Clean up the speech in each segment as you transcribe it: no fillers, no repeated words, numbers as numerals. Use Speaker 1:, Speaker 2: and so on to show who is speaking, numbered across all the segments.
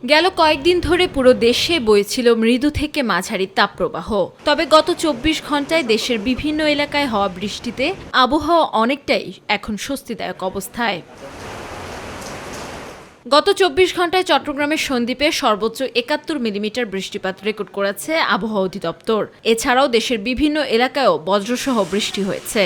Speaker 1: গেল কয়েকদিন ধরে পুরো দেশে বইছিল মৃদু থেকে মাঝারি তাপপ্রবাহ। তবে গত ২৪ ঘন্টায় দেশের বিভিন্ন এলাকায় হওয়া বৃষ্টিতে আবহাওয়া অনেকটাই এখন স্বস্তিদায়ক অবস্থায়। গত ২৪ ঘন্টায় চট্টগ্রামের সন্দ্বীপে সর্বোচ্চ ৭১ মিলিমিটার বৃষ্টিপাত রেকর্ড করেছে আবহাওয়া অধিদপ্তর। এছাড়াও দেশের বিভিন্ন এলাকায়ও বজ্রসহ বৃষ্টি হয়েছে।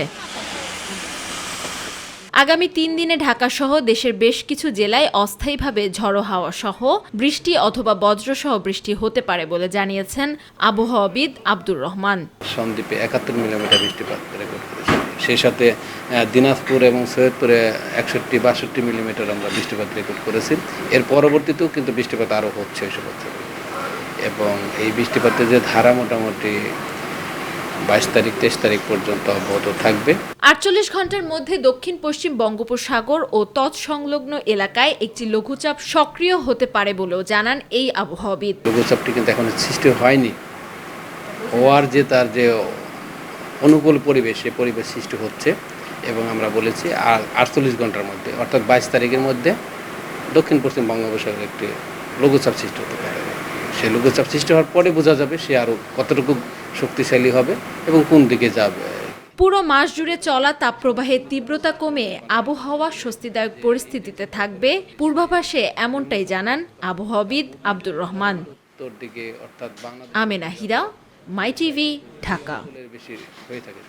Speaker 1: আগামী ৩ দিনে ঢাকাসহ দেশের বেশ কিছু জেলায় অস্থায়ীভাবে ঝড়ো হাওয়া সহ বৃষ্টি অথবা বজ্রসহ বৃষ্টি হতে পারে বলে জানিয়েছেন আবহাওয়াবিদ আব্দুর রহমান।
Speaker 2: সন্দ্বীপে ৭১ মিলিমিটার বৃষ্টিপাত রেকর্ড করেছে। সেই সাথে দিনাজপুর এবং সৈয়দপুরে ৬১-৬২ মিলিমিটার আমরা বৃষ্টিপাত রেকর্ড করেছি। এর পরবর্তীতেও কিন্তু বৃষ্টিপাত আরও হচ্ছে এসব অঞ্চলে, এবং এই বৃষ্টিপাতের যে ধারা মোটামুটি ২২ তারিখ ২৩ তারিখ পর্যন্ত অব্যাহত থাকবে।
Speaker 1: ৪৮ ঘন্টার মধ্যে দক্ষিণ পশ্চিম বঙ্গোপসাগর ও তৎসংলগ্ন এলাকায় একটি লঘুচাপ সক্রিয় হতে পারে বলেও জানান এই আবহাওয়াবিদ।
Speaker 2: লঘুচাপটি কিন্তু এখন সৃষ্টি হয়নি, হওয়ার যে তার যে অনুকূল পরিবেশ, সে পরিবেশ সৃষ্টি হচ্ছে, এবং আমরা বলেছি আর ৪৮ ঘন্টার মধ্যে অর্থাৎ ২২ তারিখের মধ্যে দক্ষিণ পশ্চিম বঙ্গোপসাগরে একটি লঘুচাপ সৃষ্টি হতে পারে। সেই লঘুচাপ সৃষ্টি হওয়ার পরে বোঝা যাবে সে আরও কতটুকু শক্তিশালী হবে এবং কোন দিকে যাবে।
Speaker 1: পুরো মাস জুড়ে চলা তাপপ্রবাহের তীব্রতা কমে আবহাওয়া স্বস্তিদায়ক পরিস্থিতিতে থাকবে পূর্বাভাসে, এমনটাই জানান আবহাওয়াবিদ আব্দুর রহমান।
Speaker 2: উত্তর দিকে অর্থাৎ বাংলাদেশ
Speaker 1: আমেনা হীরা, মাই টিভি, ঢাকা।
Speaker 2: বেশি হয়ে থাকে।